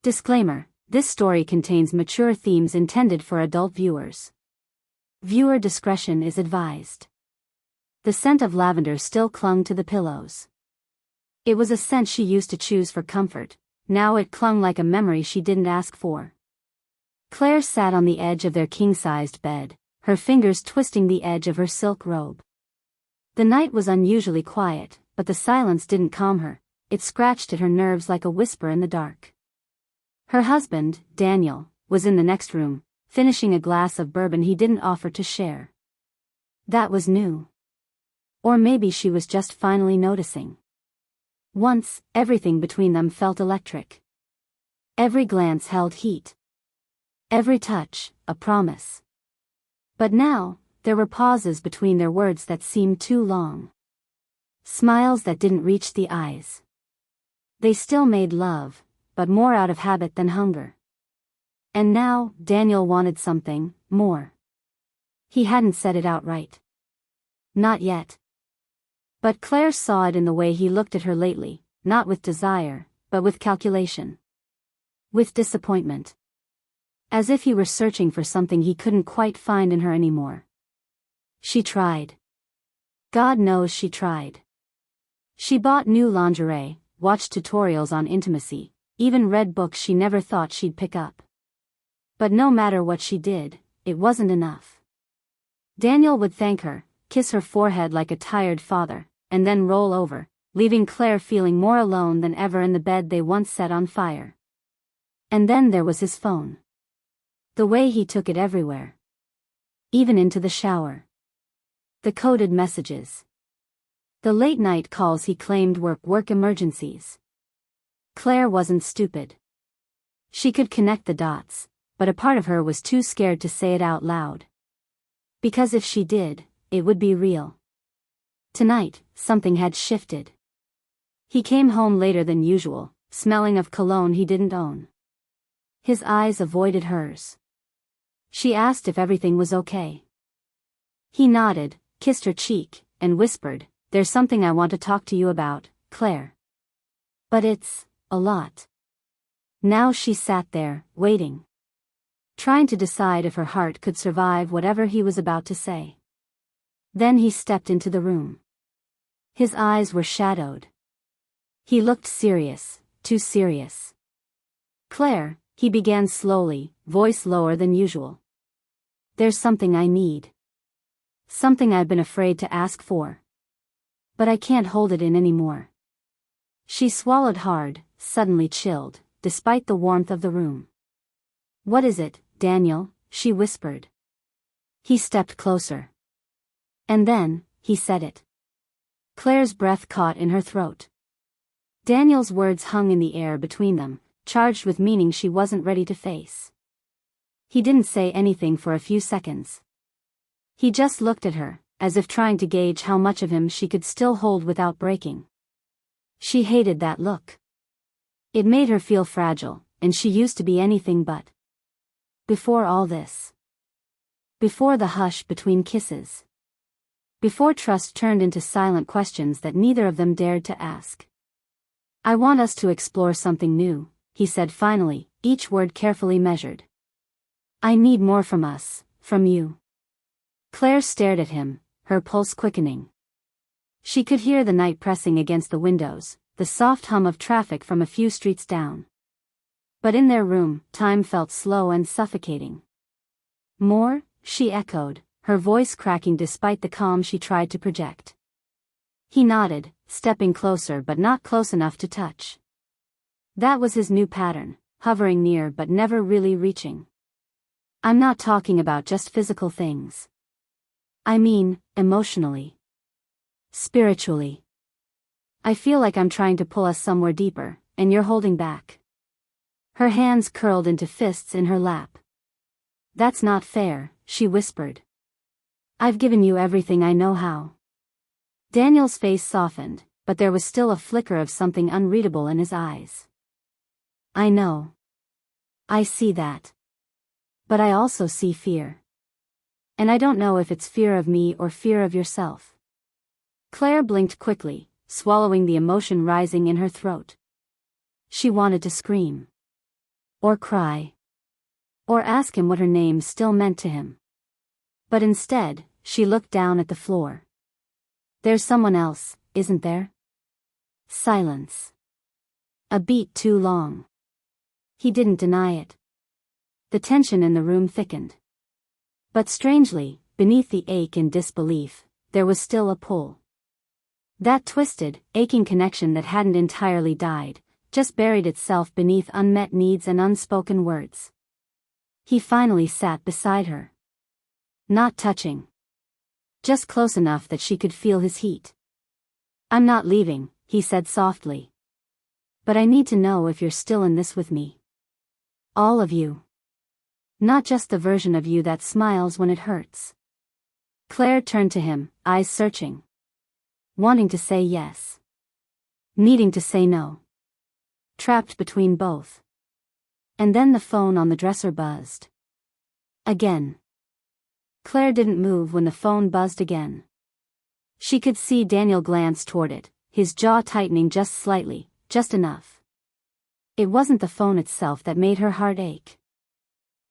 Disclaimer: this story contains mature themes intended for adult viewers. Viewer discretion is advised. The scent of lavender still clung to the pillows. It was a scent she used to choose for comfort, now it clung like a memory she didn't ask for. Claire sat on the edge of their king-sized bed, her fingers twisting the edge of her silk robe. The night was unusually quiet, but the silence didn't calm her, it scratched at her nerves like a whisper in the dark. Her husband, Daniel, was in the next room, finishing a glass of bourbon he didn't offer to share. That was new. Or maybe she was just finally noticing. Once, everything between them felt electric. Every glance held heat. Every touch, a promise. But now, there were pauses between their words that seemed too long. Smiles that didn't reach the eyes. They still made love, but more out of habit than hunger. And now, Daniel wanted something more. He hadn't said it outright. Not yet. But Claire saw it in the way he looked at her lately, not with desire, but with calculation. With disappointment. As if he were searching for something he couldn't quite find in her anymore. She tried. God knows she tried. She bought new lingerie, watched tutorials on intimacy, even read books she never thought she'd pick up. But no matter what she did, it wasn't enough. Daniel would thank her, kiss her forehead like a tired father, and then roll over, leaving Claire feeling more alone than ever in the bed they once set on fire. And then there was his phone. The way he took it everywhere. Even into the shower. The coded messages. The late-night calls he claimed were work emergencies. Claire wasn't stupid. She could connect the dots, but a part of her was too scared to say it out loud. Because if she did, it would be real. Tonight, something had shifted. He came home later than usual, smelling of cologne he didn't own. His eyes avoided hers. She asked if everything was okay. He nodded, kissed her cheek, and whispered, "There's something I want to talk to you about, Claire. But it's a lot." Now she sat there, waiting. Trying to decide if her heart could survive whatever he was about to say. Then he stepped into the room. His eyes were shadowed. He looked serious, too serious. "Claire," he began slowly, voice lower than usual. "There's something I need. Something I've been afraid to ask for. But I can't hold it in anymore." She swallowed hard, suddenly chilled, despite the warmth of the room. "What is it, Daniel?" she whispered. He stepped closer. And then, he said it. Claire's breath caught in her throat. Daniel's words hung in the air between them, charged with meaning she wasn't ready to face. He didn't say anything for a few seconds. He just looked at her, as if trying to gauge how much of him she could still hold without breaking. She hated that look. It made her feel fragile, and she used to be anything but. Before all this. Before the hush between kisses. Before trust turned into silent questions that neither of them dared to ask. "I want us to explore something new," he said finally, each word carefully measured. "I need more from us, from you." Claire stared at him, her pulse quickening. She could hear the night pressing against the windows, the soft hum of traffic from a few streets down. But in their room, time felt slow and suffocating. "More?" she echoed, her voice cracking despite the calm she tried to project. He nodded, stepping closer but not close enough to touch. That was his new pattern, hovering near but never really reaching. "I'm not talking about just physical things. I mean, emotionally. Spiritually. I feel like I'm trying to pull us somewhere deeper, and you're holding back." Her hands curled into fists in her lap. "That's not fair," she whispered. "I've given you everything I know how." Daniel's face softened, but there was still a flicker of something unreadable in his eyes. "I know. I see that. But I also see fear. And I don't know if it's fear of me or fear of yourself." Claire blinked quickly, swallowing the emotion rising in her throat. She wanted to scream. or cry, or ask him what her name still meant to him. But instead, she looked down at the floor. There's someone else, isn't there? Silence. A beat too long. He didn't deny it. The tension in the room thickened. But strangely, beneath the ache and disbelief, there was still a pull. That twisted, aching connection that hadn't entirely died, just buried itself beneath unmet needs and unspoken words. He finally sat beside her. Not touching. Just close enough that she could feel his heat. I'm not leaving, he said softly. But I need to know if you're still in this with me. All of you. Not just the version of you that smiles when it hurts. Claire turned to him, eyes searching. Wanting to say yes. Needing to say no. Trapped between both. And then the phone on the dresser buzzed. Again. Claire didn't move when the phone buzzed again. She could see Daniel glance toward it, his jaw tightening just slightly, just enough. It wasn't the phone itself that made her heart ache.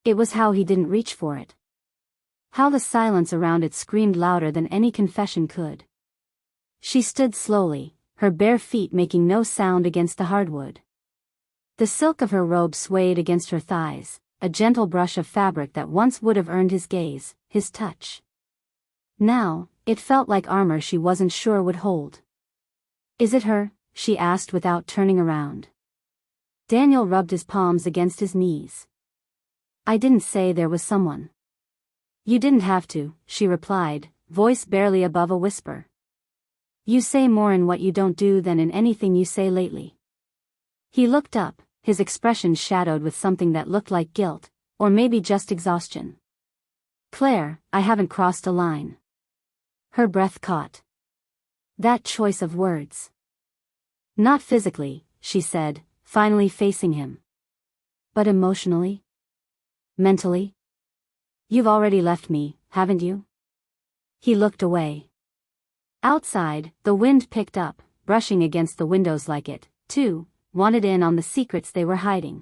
It was how he didn't reach for it. How the silence around it screamed louder than any confession could. She stood slowly, her bare feet making no sound against the hardwood. The silk of her robe swayed against her thighs, a gentle brush of fabric that once would have earned his gaze, his touch. Now, it felt like armor she wasn't sure would hold. Is it her? She asked without turning around. Daniel rubbed his palms against his knees. I didn't say there was someone. You didn't have to, she replied, voice barely above a whisper. You say more in what you don't do than in anything you say lately. He looked up, his expression shadowed with something that looked like guilt, or maybe just exhaustion. Claire, I haven't crossed a line. Her breath caught. That choice of words. Not physically, she said, finally facing him. But emotionally? Mentally? You've already left me, haven't you? He looked away. Outside, the wind picked up, brushing against the windows like it, too, wanted in on the secrets they were hiding.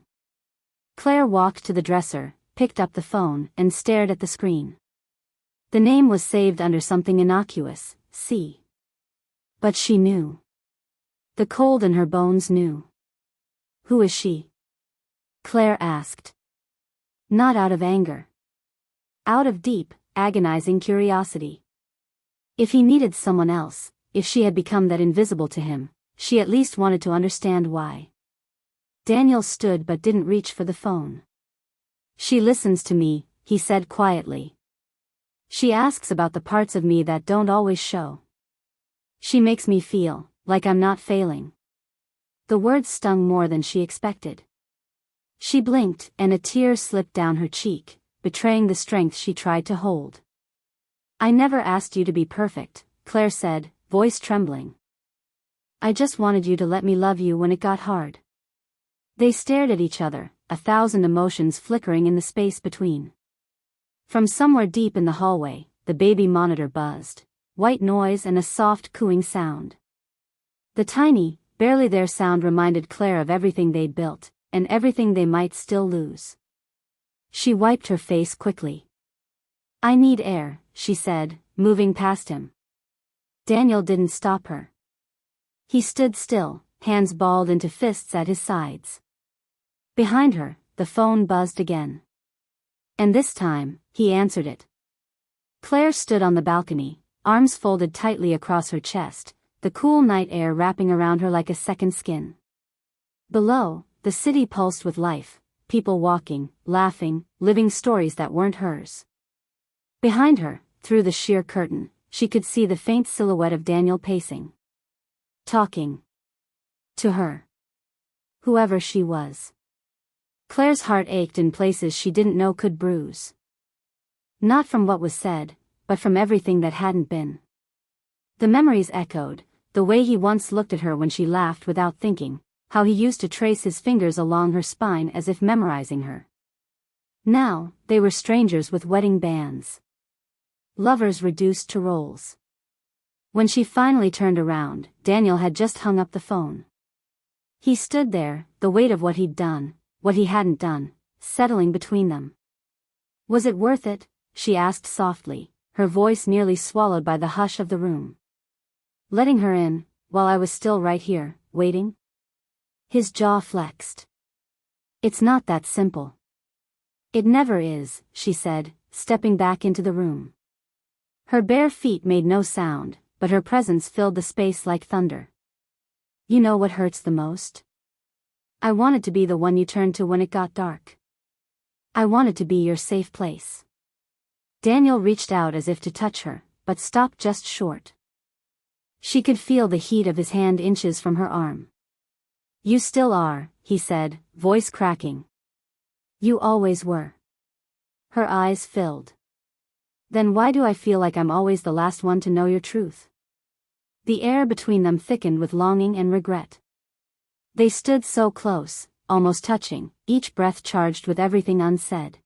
Claire walked to the dresser, picked up the phone, and stared at the screen. The name was saved under something innocuous, C. But she knew. The cold in her bones knew. Who is she? Claire asked. Not out of anger. Out of deep, agonizing curiosity. If he needed someone else, if she had become that invisible to him, she at least wanted to understand why. Daniel stood but didn't reach for the phone. She listens to me, he said quietly. She asks about the parts of me that don't always show. She makes me feel like I'm not failing. The words stung more than she expected. She blinked, and a tear slipped down her cheek, betraying the strength she tried to hold. I never asked you to be perfect, Claire said, voice trembling. I just wanted you to let me love you when it got hard. They stared at each other, 1,000 emotions flickering in the space between. From somewhere deep in the hallway, the baby monitor buzzed, white noise and a soft cooing sound. The tiny, barely there sound reminded Claire of everything they'd built, and everything they might still lose. She wiped her face quickly. I need air, she said, moving past him. Daniel didn't stop her. He stood still, hands balled into fists at his sides. Behind her, the phone buzzed again. And this time, he answered it. Claire stood on the balcony, arms folded tightly across her chest, the cool night air wrapping around her like a second skin. Below, the city pulsed with life, people walking, laughing, living stories that weren't hers. Behind her, through the sheer curtain, she could see the faint silhouette of Daniel pacing. Talking. To her. Whoever she was. Claire's heart ached in places she didn't know could bruise. Not from what was said, but from everything that hadn't been. The memories echoed, the way he once looked at her when she laughed without thinking, how he used to trace his fingers along her spine as if memorizing her. Now, they were strangers with wedding bands. Lovers reduced to roles. When she finally turned around, Daniel had just hung up the phone. He stood there, the weight of what he'd done, what he hadn't done, settling between them. Was it worth it? She asked softly, her voice nearly swallowed by the hush of the room. Letting her in, while I was still right here, waiting? His jaw flexed. It's not that simple. It never is, she said, stepping back into the room. Her bare feet made no sound, but her presence filled the space like thunder. You know what hurts the most? I wanted to be the one you turned to when it got dark. I wanted to be your safe place. Daniel reached out as if to touch her, but stopped just short. She could feel the heat of his hand inches from her arm. You still are, he said, voice cracking. You always were. Her eyes filled. Then why do I feel like I'm always the last one to know your truth? The air between them thickened with longing and regret. They stood so close, almost touching, each breath charged with everything unsaid.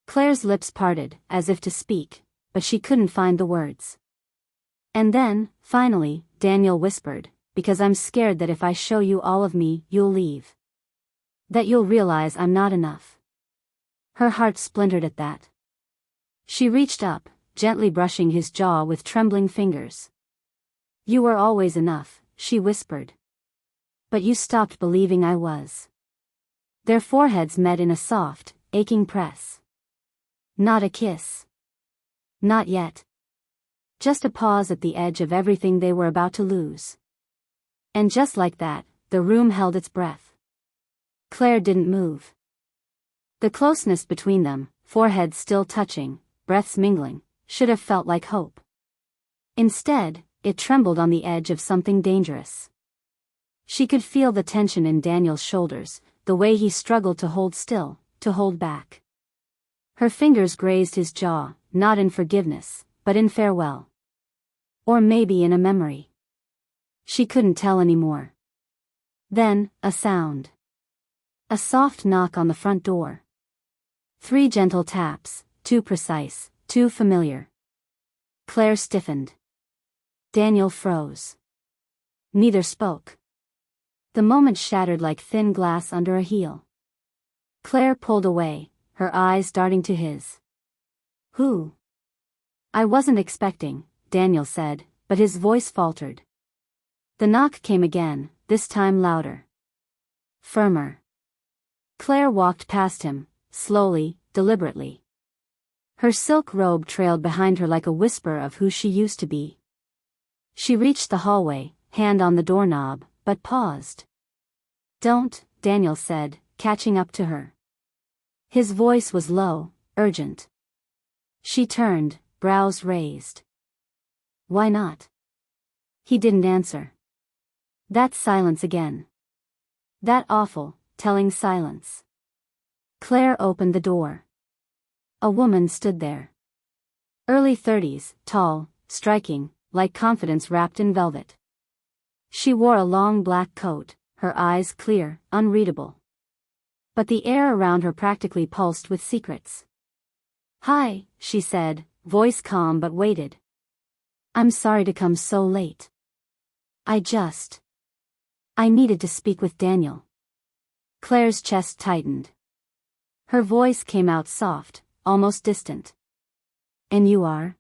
Claire's lips parted, as if to speak, but she couldn't find the words. And then, finally, Daniel whispered, because I'm scared that if I show you all of me, you'll leave. That you'll realize I'm not enough. Her heart splintered at that. She reached up, gently brushing his jaw with trembling fingers. You were always enough, she whispered. But you stopped believing I was. Their foreheads met in a soft, aching press. Not a kiss. Not yet. Just a pause at the edge of everything they were about to lose. And just like that, the room held its breath. Claire didn't move. The closeness between them, foreheads still touching, breaths mingling, should have felt like hope. Instead, it trembled on the edge of something dangerous. She could feel the tension in Daniel's shoulders, the way he struggled to hold still, to hold back. Her fingers grazed his jaw, not in forgiveness, but in farewell. Or maybe in a memory. She couldn't tell anymore. Then, a sound. A soft knock on the front door. 3 gentle taps, too precise, too familiar. Claire stiffened. Daniel froze. Neither spoke. The moment shattered like thin glass under a heel. Claire pulled away, her eyes darting to his. Who? I wasn't expecting, Daniel said, but his voice faltered. The knock came again, this time louder. Firmer. Claire walked past him, slowly, deliberately. Her silk robe trailed behind her like a whisper of who she used to be. She reached the hallway, hand on the doorknob, but paused. Don't, Daniel said, catching up to her. His voice was low, urgent. She turned, brows raised. Why not? He didn't answer. That silence again. That awful, telling silence. Claire opened the door. A woman stood there. Early 30s, tall, striking, like confidence wrapped in velvet. She wore a long black coat, her eyes clear, unreadable. But the air around her practically pulsed with secrets. Hi, she said, voice calm but weighted. I'm sorry to come so late. I needed to speak with Daniel. Claire's chest tightened. Her voice came out soft, almost distant. And you are?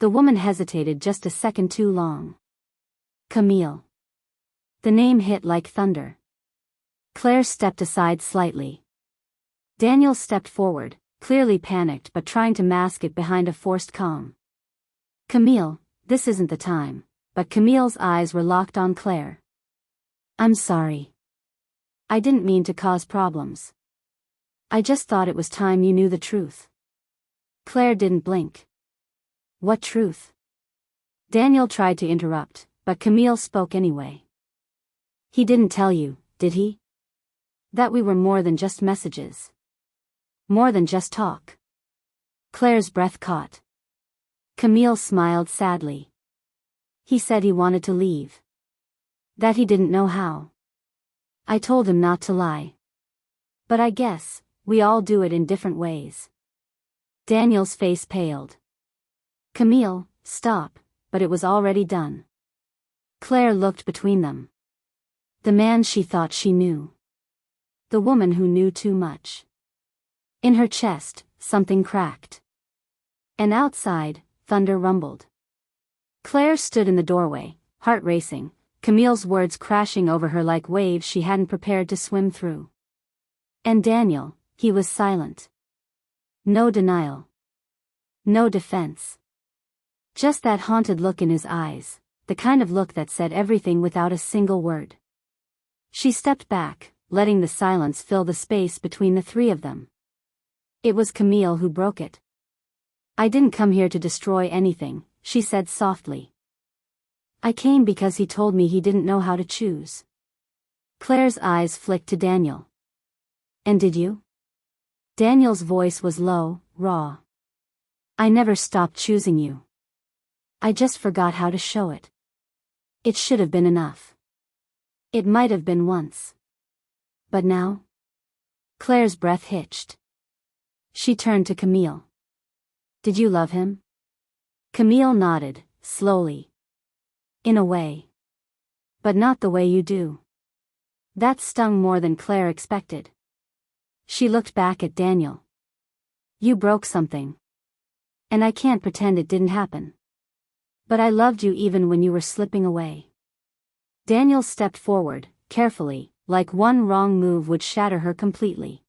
The woman hesitated just a second too long. Camille. The name hit like thunder. Claire stepped aside slightly. Daniel stepped forward, clearly panicked but trying to mask it behind a forced calm. Camille, this isn't the time, but Camille's eyes were locked on Claire. I'm sorry. I didn't mean to cause problems. I just thought it was time you knew the truth. Claire didn't blink. What truth? Daniel tried to interrupt, but Camille spoke anyway. He didn't tell you, did he? That we were more than just messages. More than just talk. Claire's breath caught. Camille smiled sadly. He said he wanted to leave. That he didn't know how. I told him not to lie. But I guess, we all do it in different ways. Daniel's face paled. Camille, stop, but it was already done. Claire looked between them. The man she thought she knew. The woman who knew too much. In her chest, something cracked. And outside, thunder rumbled. Claire stood in the doorway, heart racing, Camille's words crashing over her like waves she hadn't prepared to swim through. And Daniel, he was silent. No denial. No defense. Just that haunted look in his eyes, the kind of look that said everything without a single word. She stepped back, letting the silence fill the space between the three of them. It was Camille who broke it. "I didn't come here to destroy anything," she said softly. "I came because he told me he didn't know how to choose." Claire's eyes flicked to Daniel. "And did you?" Daniel's voice was low, raw. "I never stopped choosing you. I just forgot how to show it. It should have been enough. It might have been once. But now?" Claire's breath hitched. She turned to Camille. "Did you love him?" Camille nodded, slowly. "In a way. But not the way you do." That stung more than Claire expected. She looked back at Daniel. "You broke something. And I can't pretend it didn't happen. But I loved you even when you were slipping away." Daniel stepped forward, carefully, like one wrong move would shatter her completely.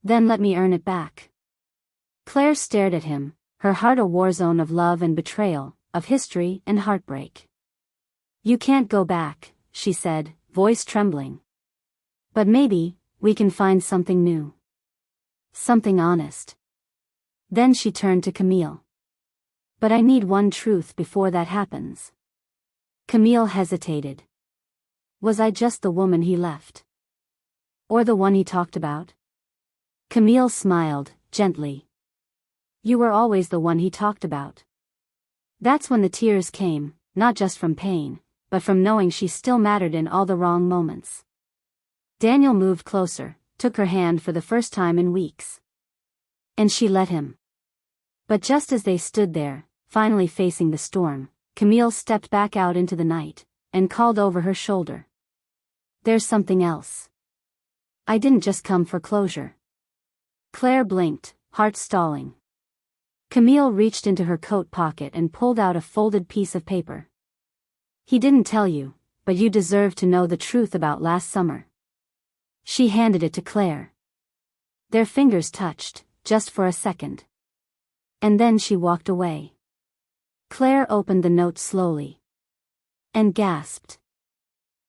"Then let me earn it back." Claire stared at him, her heart a war zone of love and betrayal, of history and heartbreak. "You can't go back," she said, voice trembling. "But maybe, we can find something new. Something honest." Then she turned to Camille. "But I need one truth before that happens." Camille hesitated. "Was I just the woman he left? Or the one he talked about?" Camille smiled, gently. "You were always the one he talked about." That's when the tears came, not just from pain, but from knowing she still mattered in all the wrong moments. Daniel moved closer, took her hand for the first time in weeks. And she let him. But just as they stood there, finally facing the storm, Camille stepped back out into the night, and called over her shoulder. "There's something else. I didn't just come for closure." Claire blinked, heart stalling. Camille reached into her coat pocket and pulled out a folded piece of paper. "He didn't tell you, but you deserve to know the truth about last summer." She handed it to Claire. Their fingers touched, just for a second. And then she walked away. Claire opened the note slowly. And gasped.